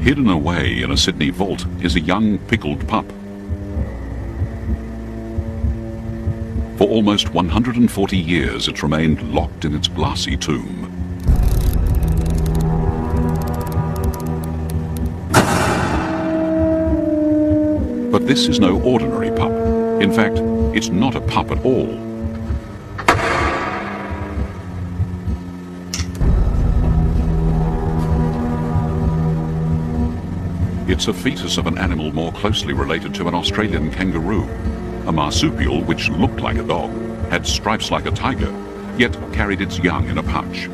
Hidden away in a Sydney vault is a young pickled pup. For almost 140 years it's remained locked in its glassy tomb. But this is no ordinary pup. In fact, it's not a pup at all. It's a fetus of an animal more closely related to an Australian kangaroo, a marsupial which looked like a dog, had stripes like a tiger, yet carried its young in a pouch.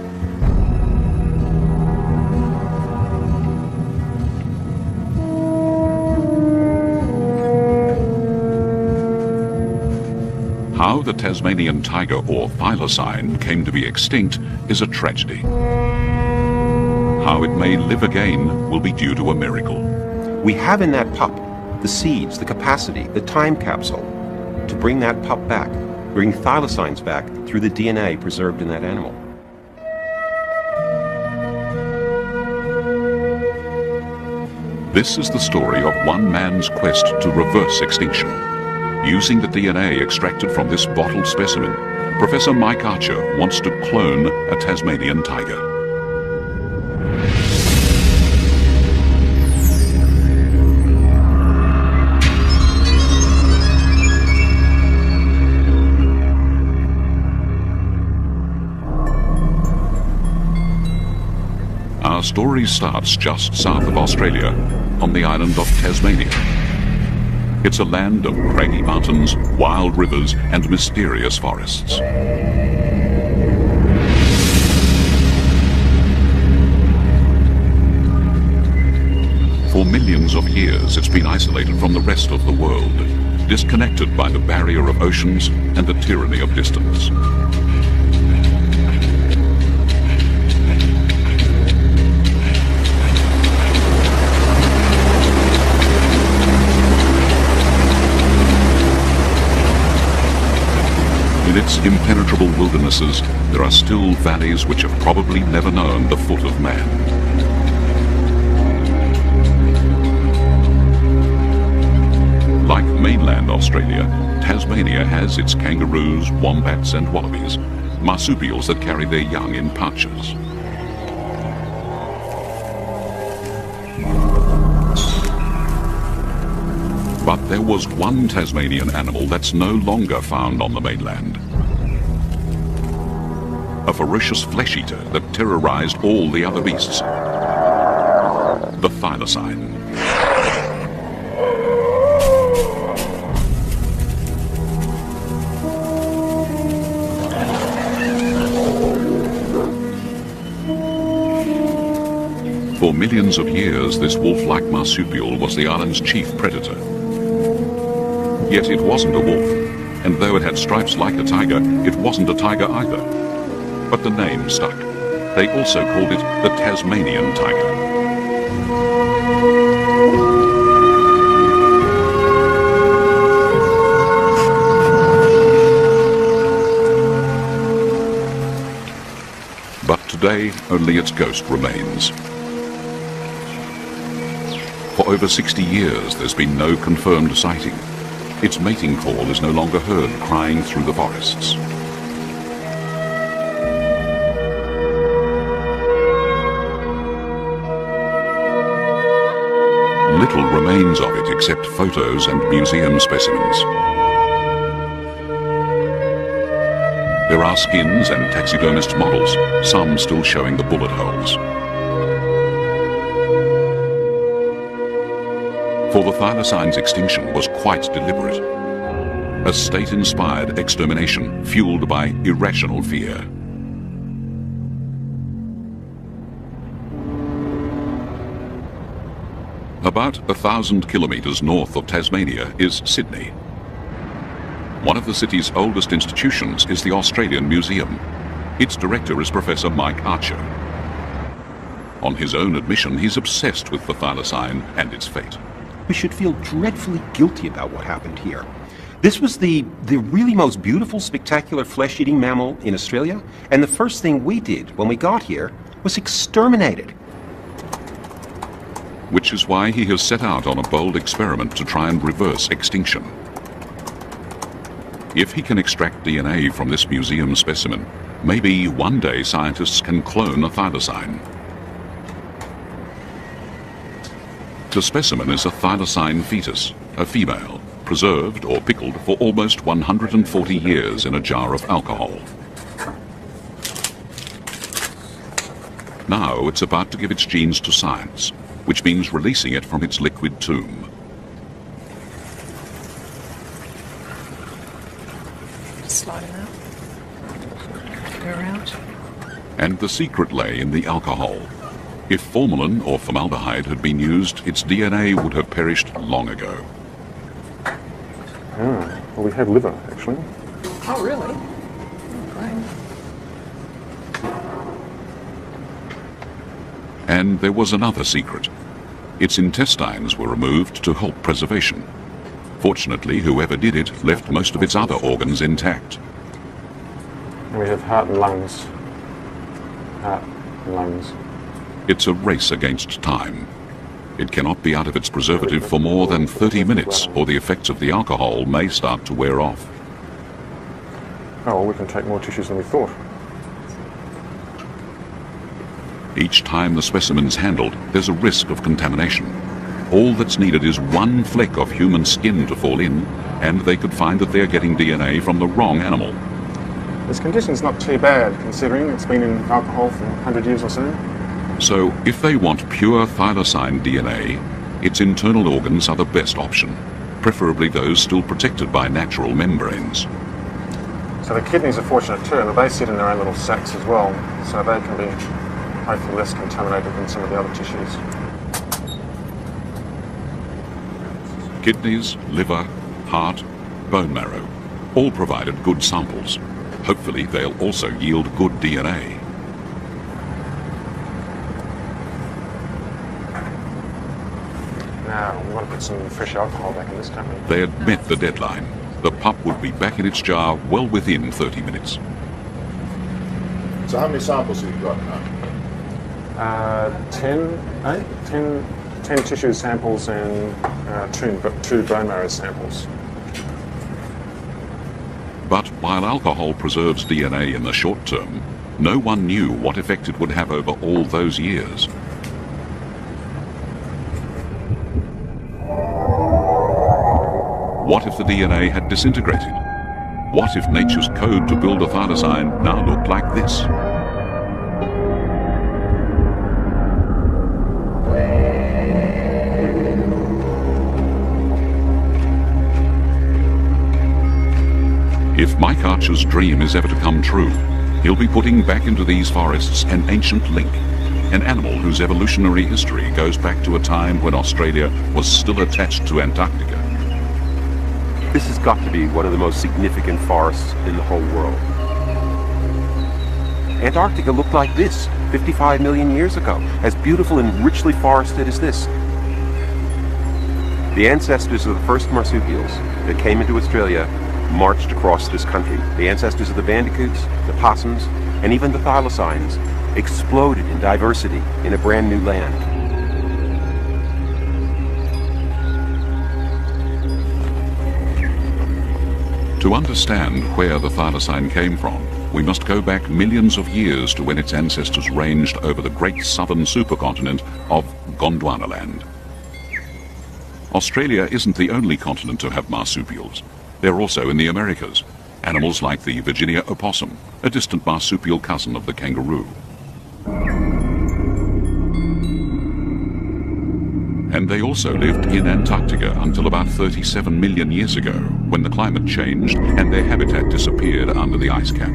How the Tasmanian tiger or thylacine came to be extinct is a tragedy. How it may live again will be due to a miracle. We have in that pup the seeds, the capacity, the time capsule to bring that pup back, bring thylacines back through the DNA preserved in that animal. This is the story of one man's quest to reverse extinction. Using the DNA extracted from this bottled specimen, Professor Mike Archer wants to clone a Tasmanian tiger. Our story starts just south of Australia, on the island of Tasmania. It's a land of craggy mountains, wild rivers, and mysterious forests. For millions of years, it's been isolated from the rest of the world, disconnected by the barrier of oceans and the tyranny of distance. In its impenetrable wildernesses, there are still valleys which have probably never known the foot of man. Like mainland Australia, Tasmania has its kangaroos, wombats and wallabies, marsupials that carry their young in pouches. But there was one Tasmanian animal that's no longer found on the mainland. A ferocious flesh-eater that terrorized all the other beasts. The thylacine. For millions of years, this wolf-like marsupial was the island's chief predator. Yet it wasn't a wolf, and though it had stripes like a tiger, it wasn't a tiger either. But the name stuck. They also called it the Tasmanian tiger. But today, only its ghost remains. For over 60 years, there's been no confirmed sighting. Its mating call is no longer heard crying through the forests. Little remains of it except photos and museum specimens. There are skins and taxidermist models, some still showing the bullet holes. For the thylacine's extinction was quite deliberate. A state-inspired extermination fueled by irrational fear. About 1,000 kilometers north of Tasmania is Sydney. One of the city's oldest institutions is the Australian Museum. Its director is Professor Mike Archer. On his own admission, he's obsessed with the thylacine and its fate. We should feel dreadfully guilty about what happened here. This was the really most beautiful, spectacular flesh-eating mammal in Australia, and the first thing we did when we got here was exterminate it. which is why he has set out on a bold experiment to try and reverse extinction. If he can extract DNA from this museum specimen, maybe one day scientists can clone a thylacine. The specimen is a thylacine fetus, a female, preserved or pickled for almost 140 years in a jar of alcohol. Now it's about to give its genes to science, which means releasing it from its liquid tomb. Slide it out. Go around. And the secret lay in the alcohol. If formalin or formaldehyde had been used, its DNA would have perished long ago. Ah, well, we have liver, actually. Oh, really? Great. And there was another secret. Its intestines were removed to help preservation. Fortunately, whoever did it left most of its other organs intact. And we have heart and lungs. Heart and lungs. It's a race against time. It cannot be out of its preservative for more than 30 minutes, or the effects of the alcohol may start to wear off. Oh, well, we can take more tissues than we thought. Each time the specimen's handled, there's a risk of contamination. All that's needed is one fleck of human skin to fall in, and they could find that they're getting DNA from the wrong animal. This condition's not too bad, considering it's been in alcohol for 100 years or so. So, if they want pure thylacine DNA, its internal organs are the best option, preferably those still protected by natural membranes. So the kidneys are fortunate too, and they sit in their own little sacs as well, so they can be hopefully less contaminated than some of the other tissues. Kidneys, liver, heart, bone marrow, all provided good samples. Hopefully they'll also yield good DNA. Now, we want to put some fresh alcohol back in this, don't we? They had met the deadline. The pup would be back in its jar well within 30 minutes. So how many samples have you got now? 10 tissue samples and two bone marrow samples. But while alcohol preserves DNA in the short term, no one knew what effect it would have over all those years. What if the DNA had disintegrated? What if nature's code to build a thylacine now looked like this? If Mike Archer's dream is ever to come true, he'll be putting back into these forests an ancient link, an animal whose evolutionary history goes back to a time when Australia was still attached to Antarctica. This has got to be one of the most significant forests in the whole world. Antarctica looked like this 55 million years ago, as beautiful and richly forested as this. The ancestors of the first marsupials that came into Australia marched across this country. The ancestors of the bandicoots, the possums, and even the thylacines exploded in diversity in a brand new land. To understand where the thylacine came from, we must go back millions of years to when its ancestors ranged over the great southern supercontinent of Gondwanaland. Australia isn't the only continent to have marsupials. They're also in the Americas, animals like the Virginia opossum, a distant marsupial cousin of the kangaroo. And they also lived in Antarctica until about 37 million years ago, when the climate changed and their habitat disappeared under the ice cap.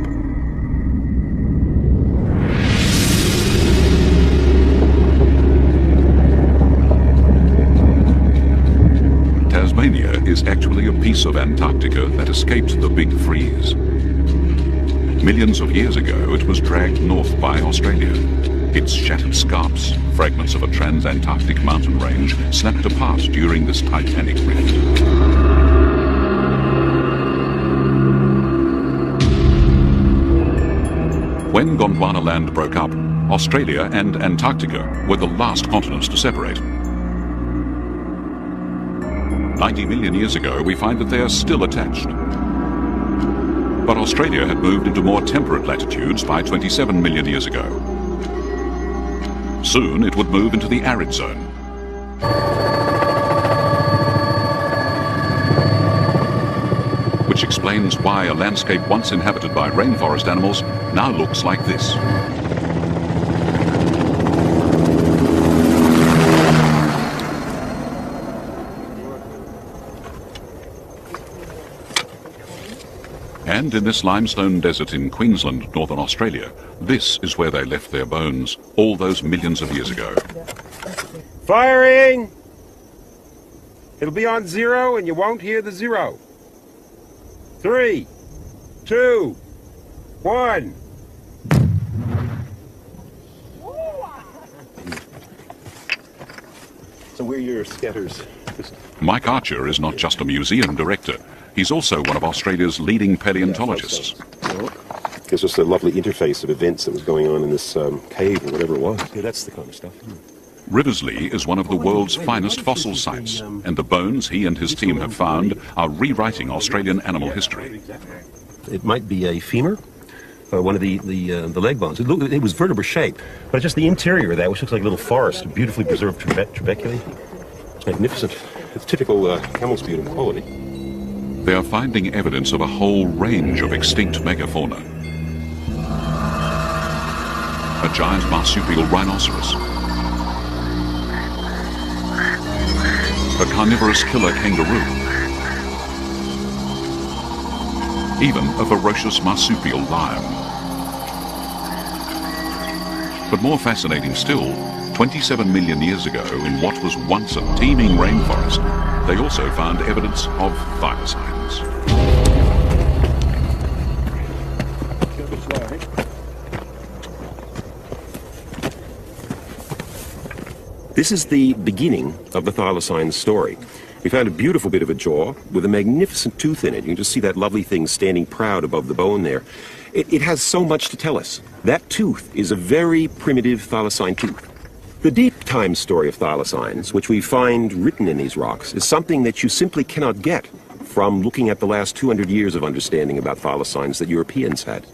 Tasmania is actually a piece of Antarctica that escaped the Big Freeze. Millions of years ago, it was dragged north by Australia. Its shattered scarps, fragments of a trans-Antarctic mountain range, snapped apart during this titanic rift. When Gondwanaland broke up, Australia and Antarctica were the last continents to separate. 90 million years ago, we find that they are still attached. But Australia had moved into more temperate latitudes by 27 million years ago. Soon it would move into the arid zone. Which explains why a landscape once inhabited by rainforest animals now looks like this. And in this limestone desert in Queensland, Northern Australia, this is where they left their bones all those millions of years ago. Firing! It'll be on 0 and you won't hear the 0. 3, 2, 1. So we're your scatters. Mike Archer is not just a museum director. He's also one of Australia's leading paleontologists. Gives us a lovely interface of events that was going on in this cave or whatever it was. Yeah, that's the kind of stuff. Riversley is one of the world's finest fossil sites, and the bones he and his team have found are rewriting Australian animal history. It might be a femur, one of the leg bones. It was vertebra shaped, but just the interior of that, which looks like a little forest, beautifully preserved trabeculae. Magnificent. It's typical camel sputum quality. They are finding evidence of a whole range of extinct megafauna. A giant marsupial rhinoceros. A carnivorous killer kangaroo. Even a ferocious marsupial lion. But more fascinating still, 27 million years ago, in what was once a teeming rainforest, they also found evidence of thylacines. This is the beginning of the thylacine story. We found a beautiful bit of a jaw with a magnificent tooth in it. You can just see that lovely thing standing proud above the bone there. It has so much to tell us. That tooth is a very primitive thylacine tooth. The deep time story of thylacines, which we find written in these rocks, is something that you simply cannot get from looking at the last 200 years of understanding about thylacines that Europeans had.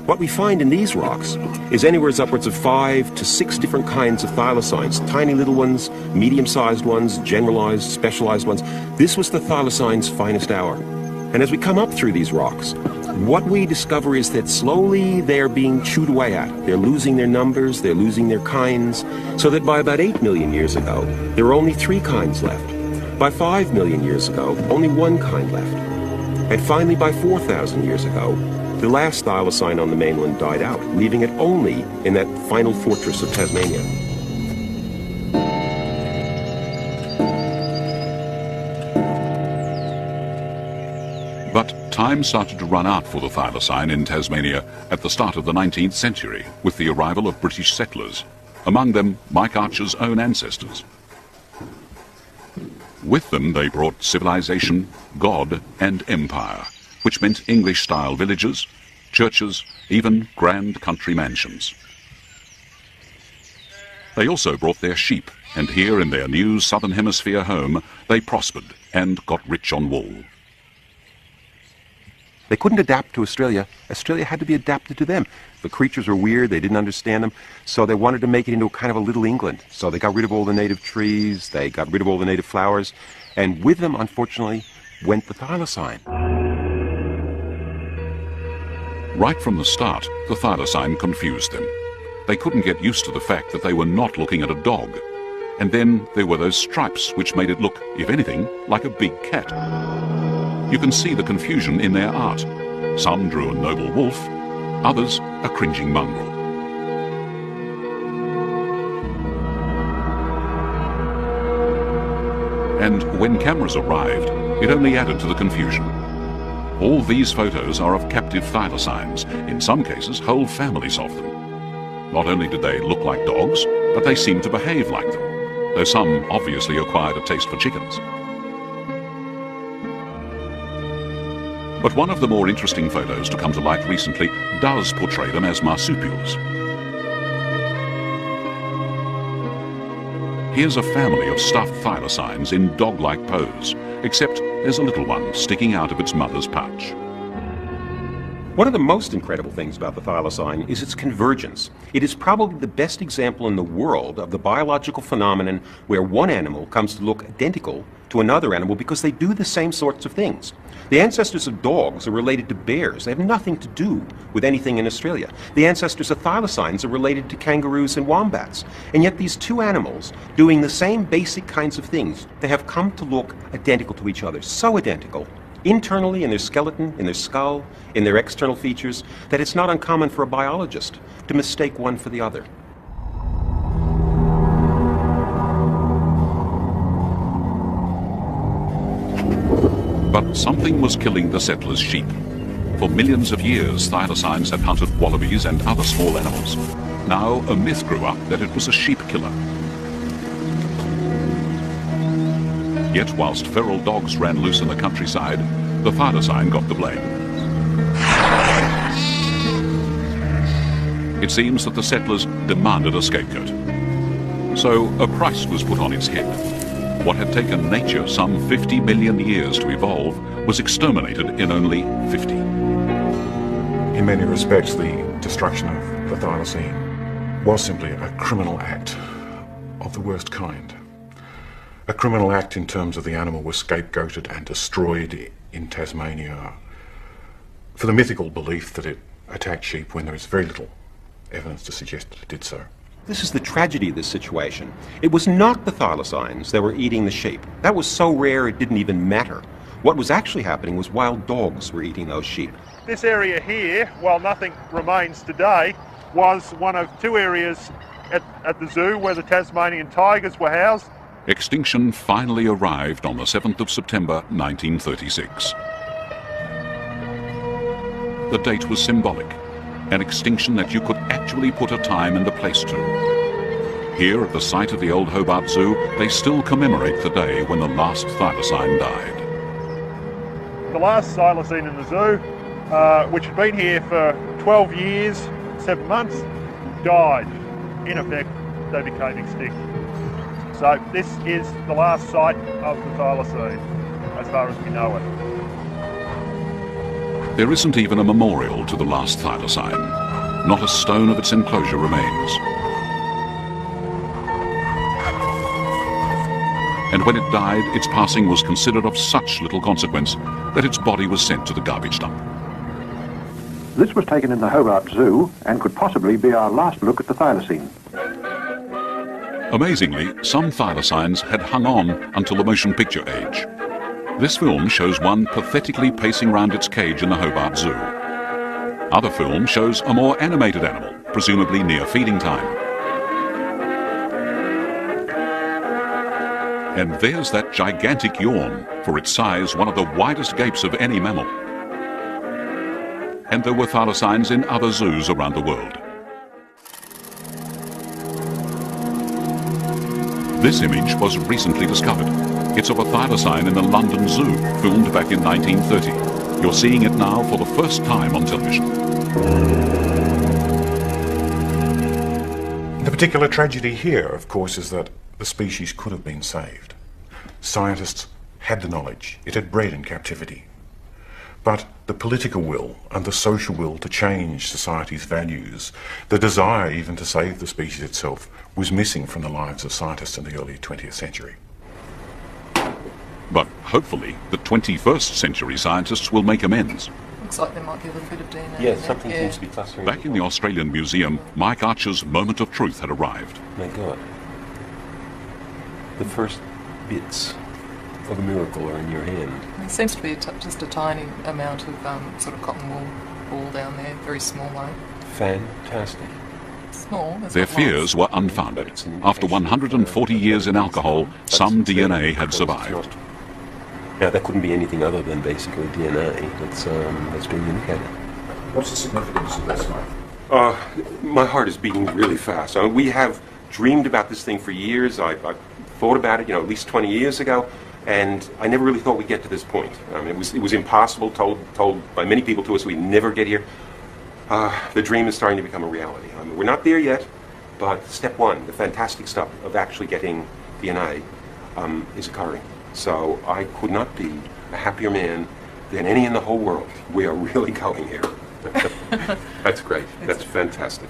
What we find in these rocks is anywhere upwards of 5 to 6 different kinds of thylacines. Tiny little ones, medium-sized ones, generalized, specialized ones. This was the thylacine's finest hour. And as we come up through these rocks, what we discover is that slowly they're being chewed away at. They're losing their numbers, they're losing their kinds, so that by about 8 million years ago, there were only 3 kinds left. By 5 million years ago, only 1 kind left. And finally, by 4,000 years ago, the last thylacine on the mainland died out, leaving it only in that final fortress of Tasmania. But time started to run out for the thylacine in Tasmania at the start of the 19th century with the arrival of British settlers, among them Mike Archer's own ancestors. With them they brought civilization, God and empire, which meant English-style villages, churches, even grand country mansions. They also brought their sheep, and here in their new Southern Hemisphere home, they prospered and got rich on wool. They couldn't adapt to Australia. Australia had to be adapted to them. The creatures were weird, they didn't understand them, so they wanted to make it into a kind of a little England. So they got rid of all the native trees, they got rid of all the native flowers, and with them, unfortunately, went the thylacine. Right from the start, the thylacine confused them. They couldn't get used to the fact that they were not looking at a dog. And then there were those stripes which made it look, if anything, like a big cat. You can see the confusion in their art. Some drew a noble wolf, others a cringing mongrel. And when cameras arrived, it only added to the confusion. All these photos are of captive thylacines, in some cases whole families of them. Not only did they look like dogs, but they seemed to behave like them, though some obviously acquired a taste for chickens. But one of the more interesting photos to come to light recently does portray them as marsupials. Here's a family of stuffed thylacines in dog-like pose, except there's a little one sticking out of its mother's pouch. One of the most incredible things about the thylacine is its convergence. It is probably the best example in the world of the biological phenomenon where one animal comes to look identical to another animal because they do the same sorts of things. The ancestors of dogs are related to bears. They have nothing to do with anything in Australia. The ancestors of thylacines are related to kangaroos and wombats. And yet these two animals, doing the same basic kinds of things, they have come to look identical to each other, so identical, internally in their skeleton, in their skull, in their external features, that it's not uncommon for a biologist to mistake one for the other. But something was killing the settlers' sheep. For millions of years, thylacines had hunted wallabies and other small animals. Now a myth grew up that it was a sheep killer. Yet whilst feral dogs ran loose in the countryside, the thylacine got the blame. It seems that the settlers demanded a scapegoat. So a price was put on its head. What had taken nature some 50 million years to evolve was exterminated in only 50. In many respects, the destruction of the thylacine was simply a criminal act of the worst kind. A criminal act in terms of the animal was scapegoated and destroyed in Tasmania for the mythical belief that it attacked sheep when there is very little evidence to suggest that it did so. This is the tragedy of this situation. It was not the thylacines that were eating the sheep. That was so rare it didn't even matter. What was actually happening was wild dogs were eating those sheep. This area here, while nothing remains today, was one of two areas at the zoo where the Tasmanian tigers were housed. Extinction finally arrived on the 7th of September 1936. The date was symbolic, an extinction that you could actually put a time and a place to. Here at the site of the old Hobart Zoo, they still commemorate the day when the last thylacine died. The last thylacine in the zoo, which had been here for 12 years, 7 months, died. In effect, they became extinct. So this is the last site of the thylacine, as far as we know it. There isn't even a memorial to the last thylacine. Not a stone of its enclosure remains. And when it died, its passing was considered of such little consequence that its body was sent to the garbage dump. This was taken in the Hobart Zoo and could possibly be our last look at the thylacine. Amazingly, some thylacines had hung on until the motion picture age. This film shows one pathetically pacing round its cage in the Hobart Zoo. Other film shows a more animated animal, presumably near feeding time. And there's that gigantic yawn, for its size one of the widest gapes of any mammal. And there were thylacines in other zoos around the world. This image was recently discovered. It's of a thylacine in the London Zoo, filmed back in 1930. You're seeing it now for the first time on television. The particular tragedy here, of course, is that the species could have been saved. Scientists had the knowledge. It had bred in captivity. But the political will and the social will to change society's values, the desire even to save the species itself, was missing from the lives of scientists in the early 20th century. But hopefully, the 21st century scientists will make amends. Looks like there might be a little bit of DNA. Yeah, something seems to be clustering. Back in the Australian Museum, Mike Archer's moment of truth had arrived. My God. The first bits of a miracle are in your hand. It seems to be just a tiny amount of sort of cotton wool ball down there, very small though. Fantastic. Small. Their fears were unfounded. After 140 years in alcohol, some DNA had survived. Now, that couldn't be anything other than basically DNA that's being indicated. What's the significance of this? My heart is beating really fast. I mean, we have dreamed about this thing for years. I thought about it, at least 20 years ago, and I never really thought we'd get to this point. I mean, it was impossible, told by many people to us we'd never get here. The dream is starting to become a reality. I mean, we're not there yet, but step one, the fantastic stuff of actually getting DNA is occurring. So I could not be a happier man than any in the whole world. We are really going here. That's great. That's fantastic.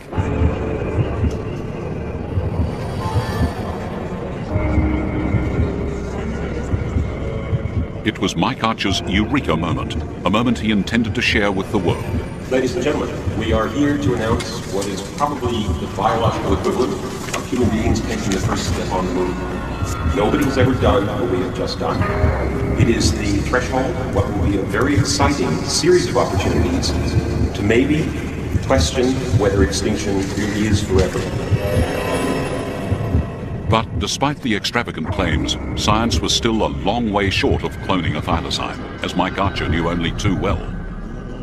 It was Mike Archer's eureka moment, a moment he intended to share with the world. Ladies and gentlemen, we are here to announce what is probably the biological equivalent of human beings taking the first step on the moon. Nobody has ever done what we have just done. It is the threshold of what will be a very exciting series of opportunities to maybe question whether extinction really is forever. But despite the extravagant claims, science was still a long way short of cloning a thylacine, as Mike Archer knew only too well.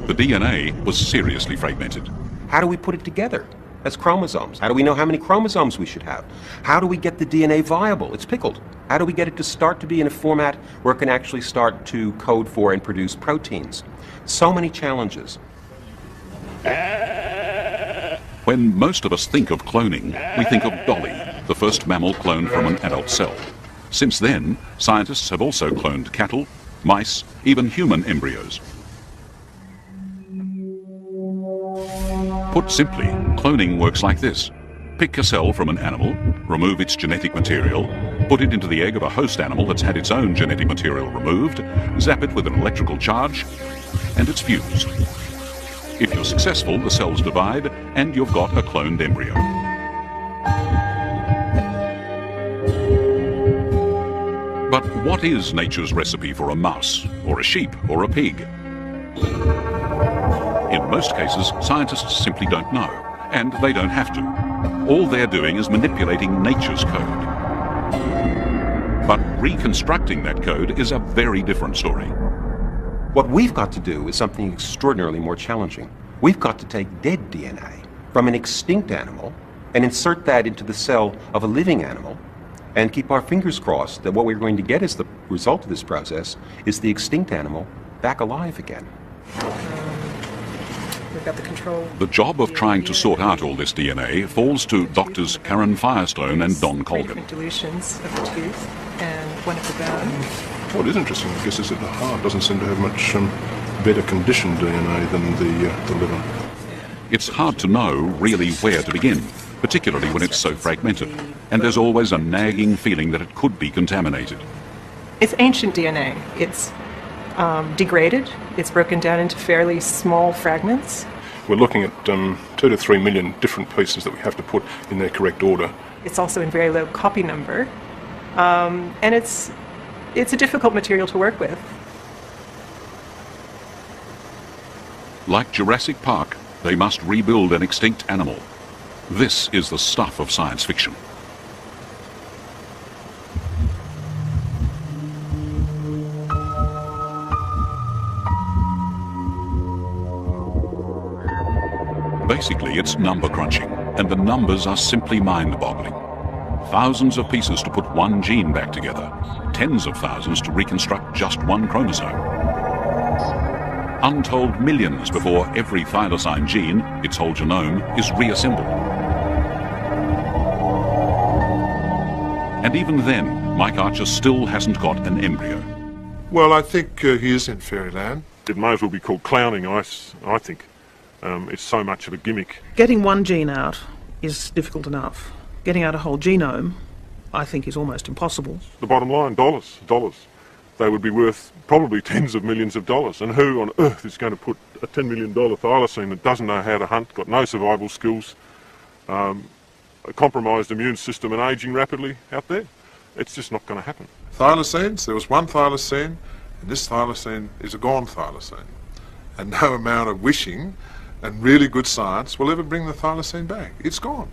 The DNA was seriously fragmented. How do we put it together as chromosomes? How do we know how many chromosomes we should have? How do we get the DNA viable? It's pickled. How do we get it to start to be in a format where it can actually start to code for and produce proteins? So many challenges. When most of us think of cloning, we think of Dolly, the first mammal cloned from an adult cell. Since then, scientists have also cloned cattle, mice, even human embryos. Put simply, cloning works like this. Pick a cell from an animal, remove its genetic material, put it into the egg of a host animal that's had its own genetic material removed, zap it with an electrical charge, and it's fused. If you're successful, the cells divide, and you've got a cloned embryo. But what is nature's recipe for a mouse, or a sheep, or a pig? In most cases, scientists simply don't know, and they don't have to. All they're doing is manipulating nature's code. But reconstructing that code is a very different story. What we've got to do is something extraordinarily more challenging. We've got to take dead DNA from an extinct animal and insert that into the cell of a living animal and keep our fingers crossed that what we're going to get as the result of this process is the extinct animal back alive again. We've got the control. The job of trying to sort out all this DNA falls to doctors Karen Firestone and Don Three Colgan. different dilutions of the tooth and one of the bone. What is interesting, I guess, is that the heart doesn't seem to have much better conditioned DNA than the liver. It's hard to know really where to begin, particularly when it's so fragmented, and there's always a nagging feeling that it could be contaminated. It's ancient DNA. It's degraded. It's broken down into fairly small fragments. We're looking at 2 to 3 million different pieces that we have to put in their correct order. It's also in very low copy number, and it's a difficult material to work with. Like Jurassic Park, they must rebuild an extinct animal. This is the stuff of science fiction. Basically, it's number crunching, and the numbers are simply mind-boggling. Thousands of pieces to put one gene back together, tens of thousands to reconstruct just one chromosome. Untold millions before every thylacine gene, its whole genome, is reassembled. And even then, Mike Archer still hasn't got an embryo. Well, I think he is in fairyland. It may as well be called clowning, I think. It's so much of a gimmick. Getting one gene out is difficult enough. Getting out a whole genome, I think, is almost impossible. The bottom line, dollars. They would be worth probably tens of millions of dollars. And who on earth is going to put a $10 million thylacine that doesn't know how to hunt, got no survival skills, a compromised immune system and ageing rapidly out there? It's just not going to happen. Thylacines, there was one thylacine, and this thylacine is a gone thylacine. And no amount of wishing and really good science will ever bring the thylacine back. It's gone.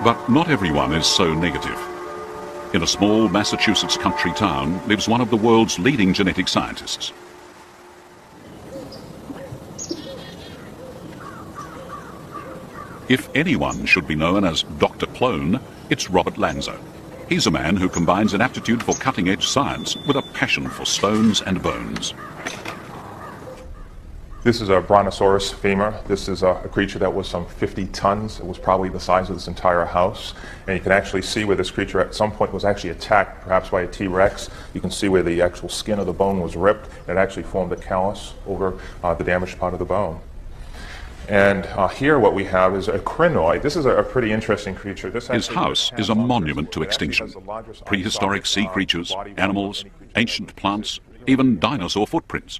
But not everyone is so negative. In a small Massachusetts country town lives one of the world's leading genetic scientists. If anyone should be known as Dr. Clone, it's Robert Lanza. He's a man who combines an aptitude for cutting-edge science with a passion for stones and bones. This is a brontosaurus femur. This is a creature that was some 50 tons. It was probably the size of this entire house. And you can actually see where this creature at some point was actually attacked, perhaps by a T-Rex. You can see where the actual skin of the bone was ripped. It actually formed a callus over the damaged part of the bone. And here what we have is a crinoid. This is a pretty interesting creature. His house is a monument to extinction. Prehistoric sea creatures, animals, ancient plants, even dinosaur footprints.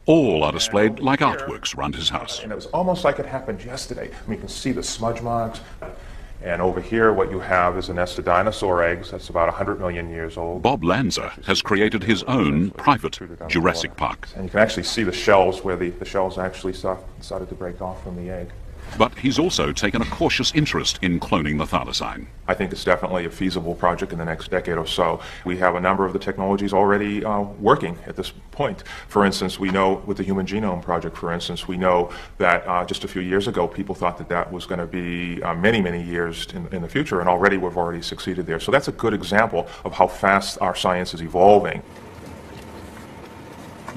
All are displayed like artworks around his house. And it was almost like it happened yesterday. I mean, you can see the smudge marks. And over here, what you have is a nest of dinosaur eggs that's about 100 million years old. Bob Lanza has created his own private Jurassic Park. And you can actually see the shells where the shells actually started to break off from the egg. But he's also taken a cautious interest in cloning the thylacine. I think it's definitely a feasible project in the next decade or so. We have a number of the technologies already working at this point. For instance, we know with the Human Genome Project, for instance, we know that just a few years ago, people thought that that was going to be many, many years in the future, and already we've already succeeded there. So that's a good example of how fast our science is evolving.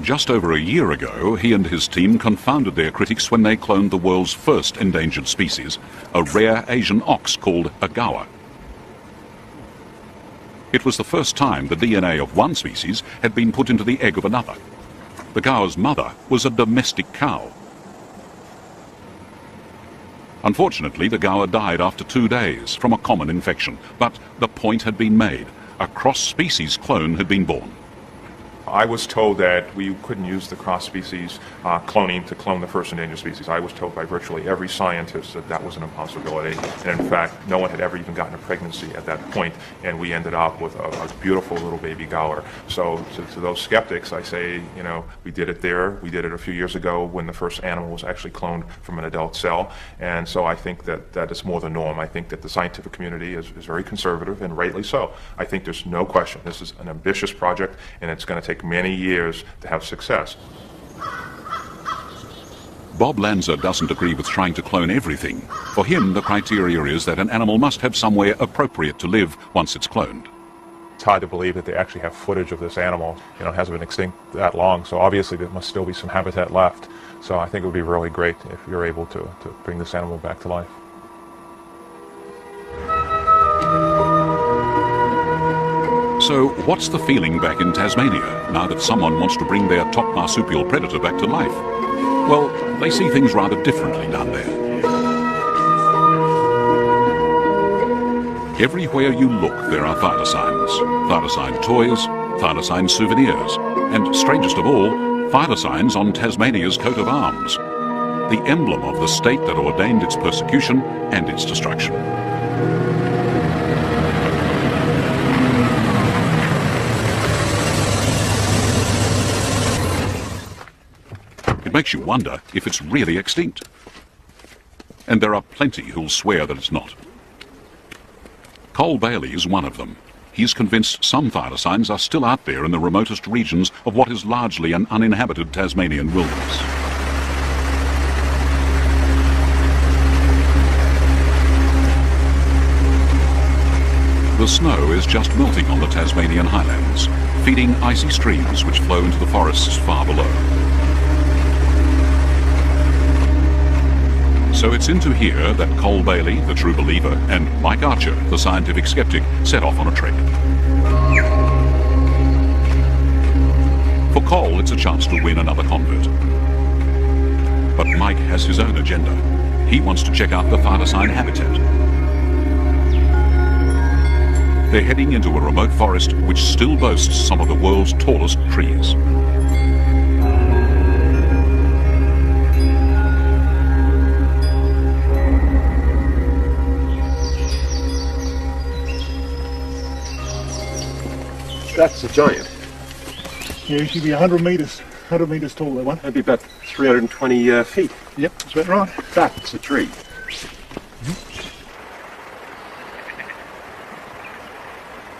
Just over a year ago, he and his team confounded their critics when they cloned the world's first endangered species, a rare Asian ox called a gaur. It was the first time the DNA of one species had been put into the egg of another. The gaur's mother was a domestic cow. Unfortunately, the gaur died after 2 days from a common infection, but the point had been made. A cross-species clone had been born. I was told that we couldn't use the cross-species cloning to clone the first endangered species. I was told by virtually every scientist that that was an impossibility. And in fact, no one had ever even gotten a pregnancy at that point, and we ended up with a beautiful little baby gaur. So to those skeptics, I say, you know, we did it there. We did it a few years ago when the first animal was actually cloned from an adult cell. And so I think that is more the norm. I think that the scientific community is very conservative, and rightly so. I think there's no question this is an ambitious project, and it's going to take many years to have success. Bob Lanza doesn't agree with trying to clone everything. For him, the criteria is that an animal must have somewhere appropriate to live once it's cloned. It's hard to believe that they actually have footage of this animal. You know, it hasn't been extinct that long, so obviously there must still be some habitat left. So I think it would be really great if you're able to bring this animal back to life. So what's the feeling back in Tasmania now that someone wants to bring their top marsupial predator back to life? Well, they see things rather differently down there. Everywhere you look, there are thylacines. Thylacine toys, thylacine souvenirs, and strangest of all, thylacines on Tasmania's coat of arms. The emblem of the state that ordained its persecution and its destruction. It makes you wonder if it's really extinct. And there are plenty who'll swear that it's not. Cole Bailey is one of them. He's convinced some thylacines are still out there in the remotest regions of what is largely an uninhabited Tasmanian wilderness. The snow is just melting on the Tasmanian highlands, feeding icy streams which flow into the forests far below. So it's into here that Cole Bailey, the true believer, and Mike Archer, the scientific skeptic, set off on a trek. For Cole, it's a chance to win another convert. But Mike has his own agenda. He wants to check out the thylacine habitat. They're heading into a remote forest which still boasts some of the world's tallest trees. That's a giant. Yeah, it should be 100 metres tall, that one. That'd be about 320 feet. Yep, that's about right. That's a tree.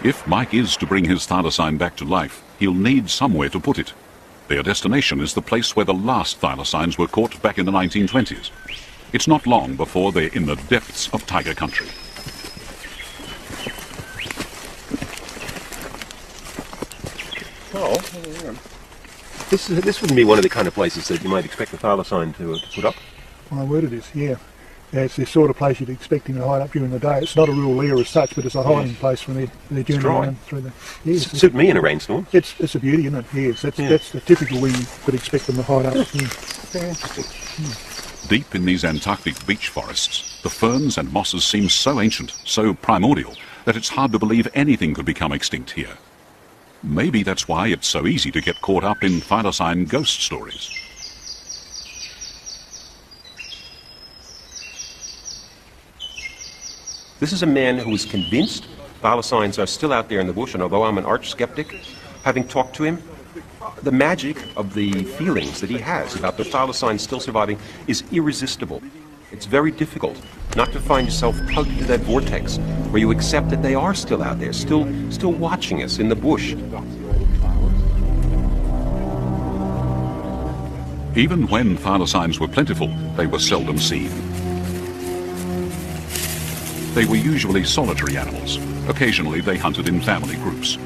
If Mike is to bring his thylacine back to life, he'll need somewhere to put it. Their destination is the place where the last thylacines were caught back in the 1920s. It's not long before they're in the depths of tiger country. Oh, This wouldn't be one of the kind of places that you might expect the thylacine to put up. My word it is, yeah. It's the sort of place you'd expect him to hide up during the day. It's not a real lair as such, but it's a hiding place from their journey around through the... Yes, Suit me in a rainstorm. It's a beauty, isn't it? Yes, that's the typical where you would expect them to hide up. Very interesting. Deep in these Antarctic beech forests, the ferns and mosses seem so ancient, so primordial, that it's hard to believe anything could become extinct here. Maybe that's why it's so easy to get caught up in thylacine ghost stories. This is a man who is convinced thylacines are still out there in the bush, and although I'm an arch skeptic, having talked to him, the magic of the feelings that he has about the thylacines still surviving is irresistible. It's very difficult not to find yourself plugged into that vortex where you accept that they are still out there, still watching us in the bush. Even when thylacines were plentiful, they were seldom seen. They were usually solitary animals. Occasionally they hunted in family groups.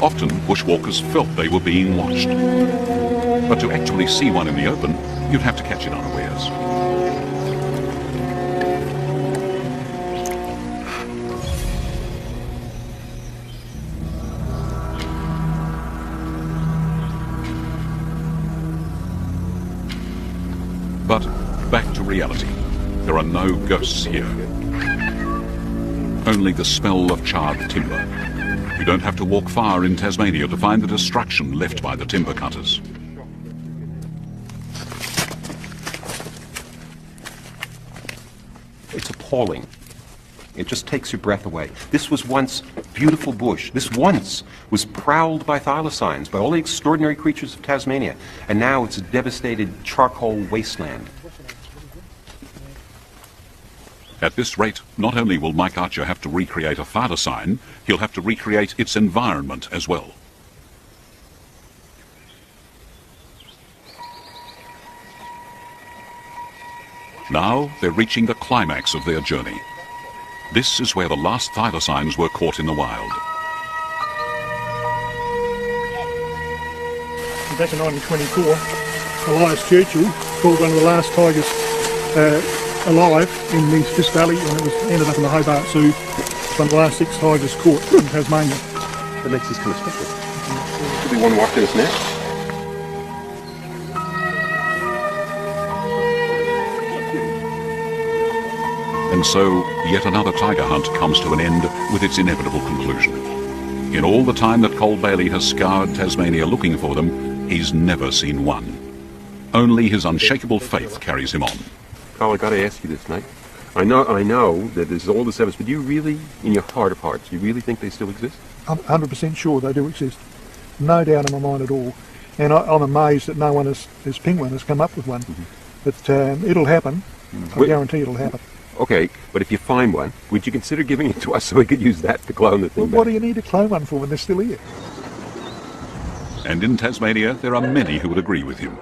Often bushwalkers felt they were being watched. But to actually see one in the open, you'd have to catch it unawares. But back to reality. There are no ghosts here. Only the smell of charred timber. You don't have to walk far in Tasmania to find the destruction left by the timber cutters. It's appalling. It just takes your breath away. This was once beautiful bush. This once was prowled by thylacines, by all the extraordinary creatures of Tasmania. And now it's a devastated charcoal wasteland. At this rate, not only will Mike Archer have to recreate a thylacine, he'll have to recreate its environment as well. Now they're reaching the climax of their journey. This is where the last thylacines were caught in the wild. Back in 1924, Elias Churchill called one of the last tigers alive in this valley, and it ended up in the Hobart Zoo. It's one of the last 6 tigers caught in Tasmania. That makes this kind of special. Could be one walked in us now. And so, yet another tiger hunt comes to an end with its inevitable conclusion. In all the time that Cole Bailey has scoured Tasmania looking for them, he's never seen one. Only his unshakable faith carries him on. Carl, I got to ask you this, mate. I know that this is all this evidence, but do you really, in your heart of hearts, do you really think they still exist? I'm 100% sure they do exist. No doubt in my mind at all. And I'm amazed that no one as Penguin has come up with one. But it'll happen. I guarantee it'll happen. Okay, but if you find one, would you consider giving it to us so we could use that to clone the thing? Well, what do you need to clone one for when they're still here? And in Tasmania, there are many who would agree with him.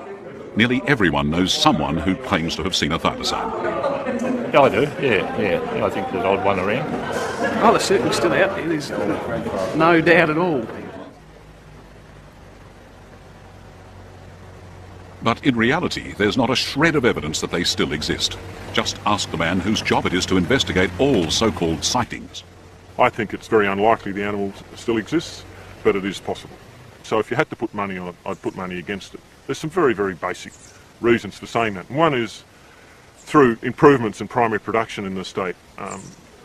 Nearly everyone knows someone who claims to have seen a thylacine. Yeah, I do. Yeah. I think there's an odd one around. Oh, they're certainly still out there. There's no doubt at all. But in reality, there's not a shred of evidence that they still exist. Just ask the man whose job it is to investigate all so-called sightings. I think it's very unlikely the animal still exists, but it is possible. So if you had to put money on it, I'd put money against it. There's some very, very basic reasons for saying that. One is through improvements in primary production in the state,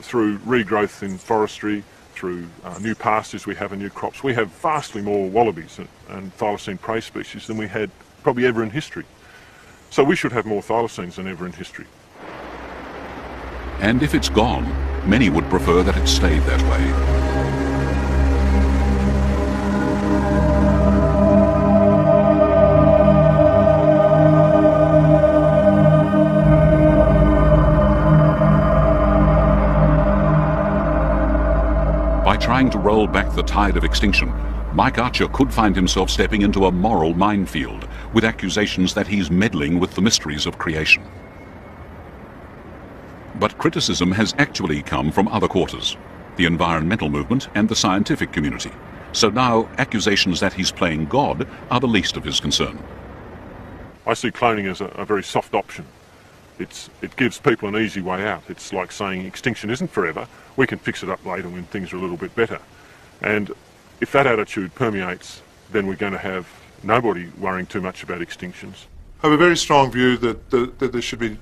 through regrowth in forestry, through new pastures we have and new crops. We have vastly more wallabies and thylacine prey species than we had probably ever in history. So we should have more thylacines than ever in history. And if it's gone, many would prefer that it stayed that way. By trying to roll back the tide of extinction, Mike Archer could find himself stepping into a moral minefield with accusations that he's meddling with the mysteries of creation. But criticism has actually come from other quarters, the environmental movement and the scientific community. So now accusations that he's playing God are the least of his concern. I see cloning as a very soft option. It gives people an easy way out. It's like saying extinction isn't forever. We can fix it up later when things are a little bit better. And if that attitude permeates, then we're going to have nobody worrying too much about extinctions. I have a very strong view that there should be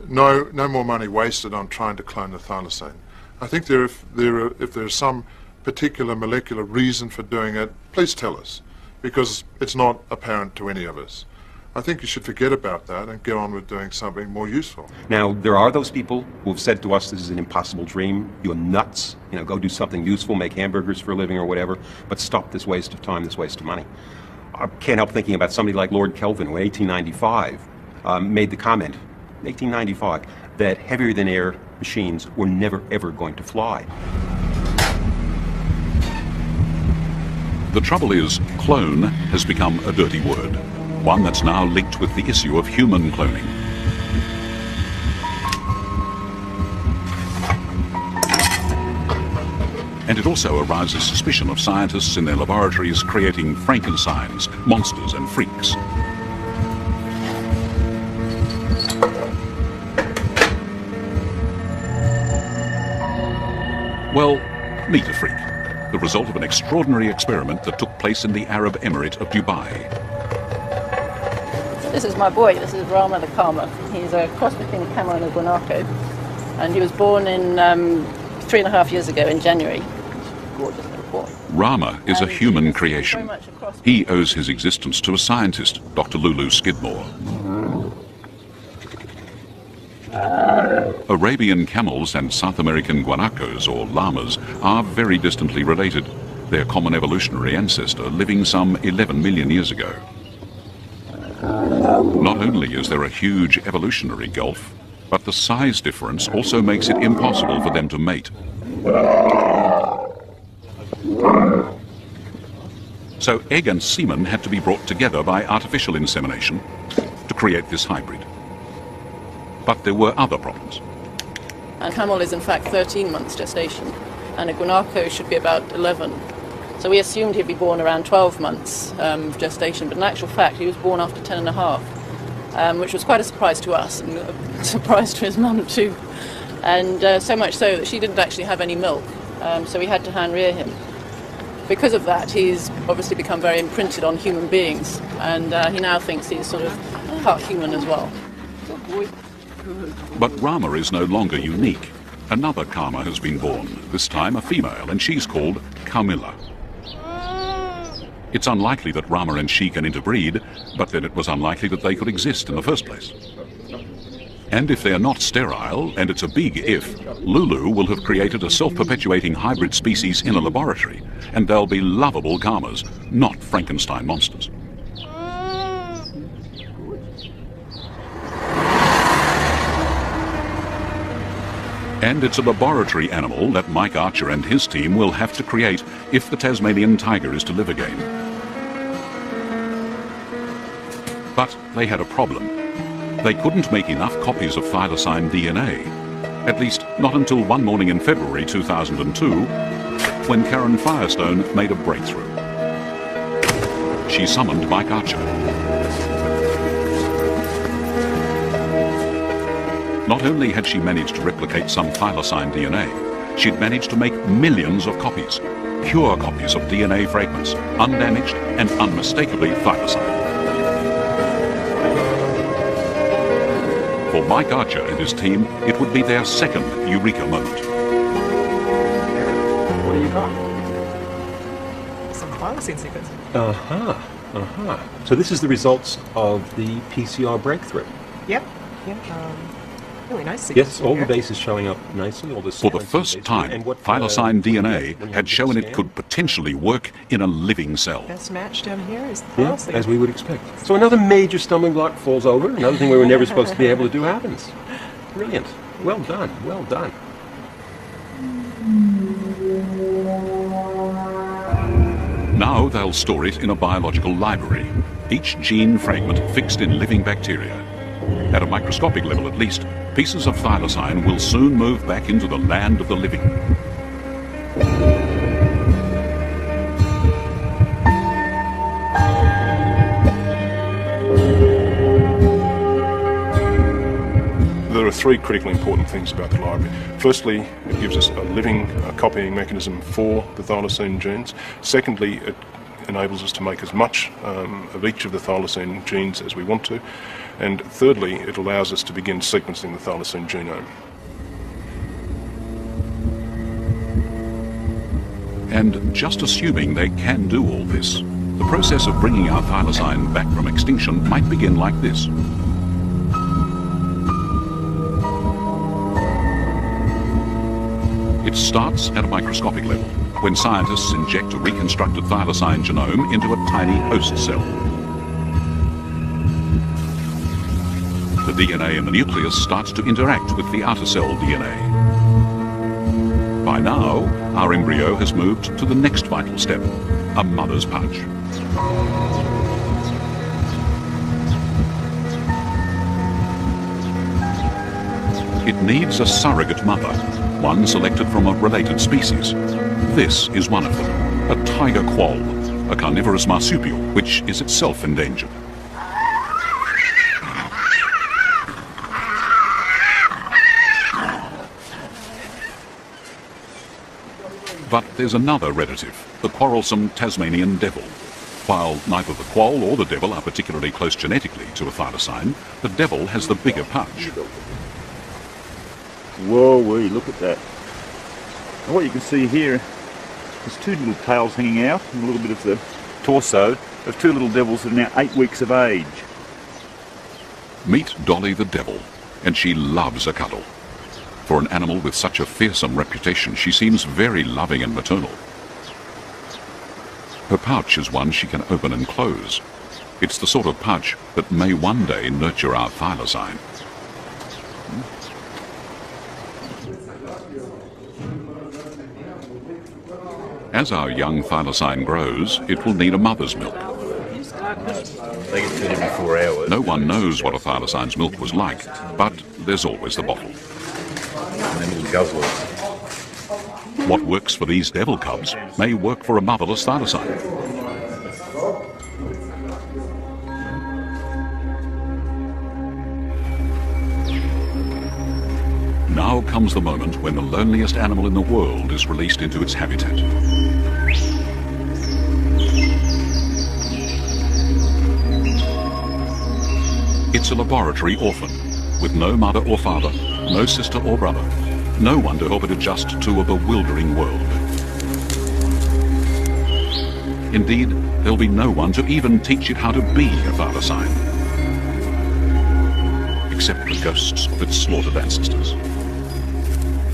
no more money wasted on trying to clone the thylacine. I think if there's some particular molecular reason for doing it, please tell us, because it's not apparent to any of us. I think you should forget about that and get on with doing something more useful. Now, there are those people who have said to us, this is an impossible dream, you're nuts, go do something useful, make hamburgers for a living or whatever, but stop this waste of time, this waste of money. I can't help thinking about somebody like Lord Kelvin, who in 1895 made the comment, 1895, that heavier-than-air machines were never, ever going to fly. The trouble is, clone has become a dirty word, one that's now linked with the issue of human cloning. And it also arouses suspicion of scientists in their laboratories creating Frankensteins, monsters and freaks. Well, meet a freak, the result of an extraordinary experiment that took place in the Arab Emirate of Dubai. This is my boy, this is Rama the Karma. He's a cross between a camel and a guanaco, and he was born in 3.5 years ago in January. Gorgeous little boy. Rama is a human creation. He owes his existence to a scientist, Dr. Lulu Skidmore. Arabian camels and South American guanacos, or llamas, are very distantly related, their common evolutionary ancestor living some 11 million years ago. Not only is there a huge evolutionary gulf, but the size difference also makes it impossible for them to mate. So egg and semen had to be brought together by artificial insemination to create this hybrid. But there were other problems. A camel is in fact 13 months gestation, and a guanaco should be about 11. So we assumed he'd be born around 12 months gestation, but in actual fact he was born after 10.5, which was quite a surprise to us and a surprise to his mum too. And so much so that she didn't actually have any milk, so we had to hand rear him. Because of that, he's obviously become very imprinted on human beings, and he now thinks he's sort of part human as well. But Rama is no longer unique. Another Karma has been born, this time a female, and she's called Carmilla. It's unlikely that Rama and she can interbreed, but then it was unlikely that they could exist in the first place. And if they're not sterile, and it's a big if, Lulu will have created a self-perpetuating hybrid species in a laboratory, and they'll be lovable Karmas, not Frankenstein monsters. And it's a laboratory animal that Mike Archer and his team will have to create if the Tasmanian tiger is to live again. But they had a problem. They couldn't make enough copies of thylacine DNA, at least not until one morning in February 2002, when Karen Firestone made a breakthrough. She summoned Mike Archer. Not only had she managed to replicate some thylacine DNA, she'd managed to make millions of copies, pure copies of DNA fragments, undamaged and unmistakably thylacine. For Mike Archer and his team, it would be their second eureka moment. What do you got? Some thylacine sequence. So this is the results of the PCR breakthrough. Yep. Really nice sequence. Yes, all the bases showing up nicely. All the For the first time, thylacine DNA had shown it could potentially work in a living cell. Best match down here is the Yeah, thylacine. as we would expect. So another major stumbling block falls over. Another thing we were never supposed to be able to do happens. Brilliant. Well done. Well done. Now they'll store it in a biological library, each gene fragment fixed in living bacteria. At a microscopic level at least, pieces of thylacine will soon move back into the land of the living. are three critically important things about the library. Firstly, it gives us a living copying mechanism for the thylacine genes. Secondly, it enables us to make as much of each of the thylacine genes as we want to. And thirdly, it allows us to begin sequencing the thylacine genome. And just assuming they can do all this, the process of bringing our thylacine back from extinction might begin like this. It starts at a microscopic level, when scientists inject a reconstructed thylacine genome into a tiny host cell. The DNA in the nucleus starts to interact with the outer cell DNA. By now, our embryo has moved to the next vital step, a mother's pouch. It needs a surrogate mother, one selected from a related species. This is one of them, a tiger quoll, a carnivorous marsupial, which is itself endangered. But there's another relative, the quarrelsome Tasmanian devil. While neither the quoll or the devil are particularly close genetically to a thylacine, the devil has the bigger pouch. Whoa-wee, look at that. And what you can see here, there's two little tails hanging out and a little bit of the torso of two little devils that are now 8 weeks of age. Meet Dolly the devil, and she loves a cuddle. For an animal with such a fearsome reputation, she seems very loving and maternal. Her pouch is one she can open and close. It's the sort of pouch that may one day nurture our thylacine. As our young thylacine grows, it will need a mother's milk. They get fed every 4 hours. No one knows what a thylacine's milk was like, but there's always the bottle. And then little guzzlers. What works for these devil cubs may work for a motherless thylacine. Now comes the moment when the loneliest animal in the world is released into its habitat. It's a laboratory orphan, with no mother or father, no sister or brother, no one to help it adjust to a bewildering world. Indeed, there'll be no one to even teach it how to be a thylacine, except the ghosts of its slaughtered ancestors.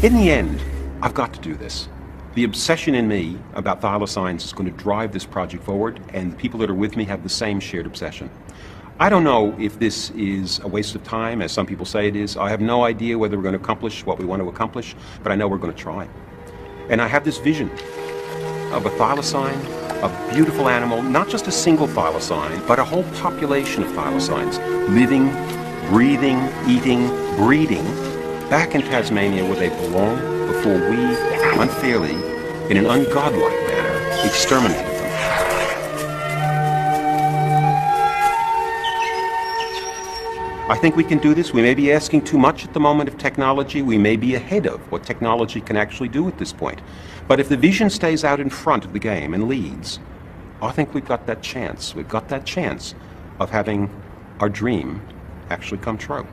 In the end, I've got to do this. The obsession in me about thylacines is going to drive this project forward, and the people that are with me have the same shared obsession. I don't know if this is a waste of time, as some people say it is. I have no idea whether we're going to accomplish what we want to accomplish, but I know we're going to try. And I have this vision of a thylacine, a beautiful animal, not just a single thylacine, but a whole population of thylacines, living, breathing, eating, breeding, back in Tasmania where they belong before we, unfairly, in an ungodlike manner, exterminated them. I think we can do this. We may be asking too much at the moment of technology. We may be ahead of what technology can actually do at this point. But if the vision stays out in front of the game and leads, I think we've got that chance. We've got that chance of having our dream actually come true.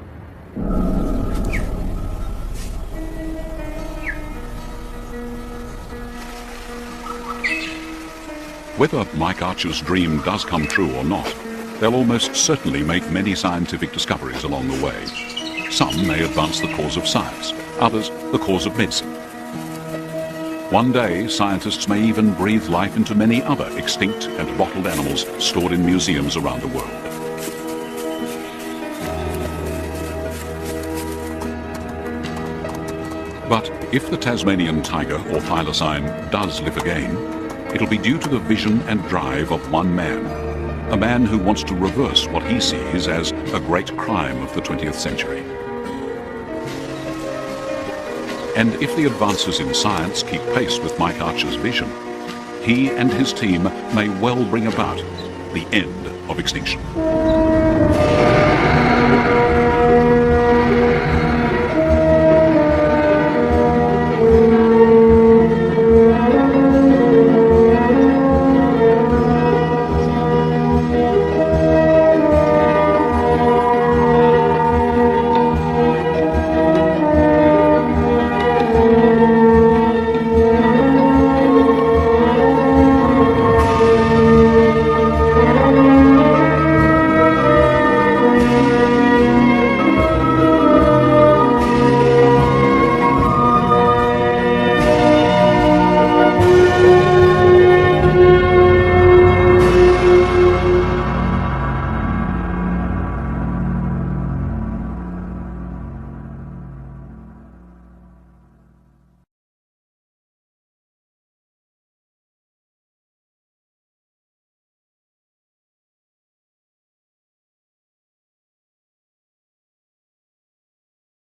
Whether Mike Archer's dream does come true or not, they'll almost certainly make many scientific discoveries along the way. Some may advance the cause of science, others the cause of medicine. One day, scientists may even breathe life into many other extinct and bottled animals stored in museums around the world. But if the Tasmanian tiger or thylacine does live again, it'll be due to the vision and drive of one man, a man who wants to reverse what he sees as a great crime of the 20th century. And if the advances in science keep pace with Mike Archer's vision, he and his team may well bring about the end of extinction.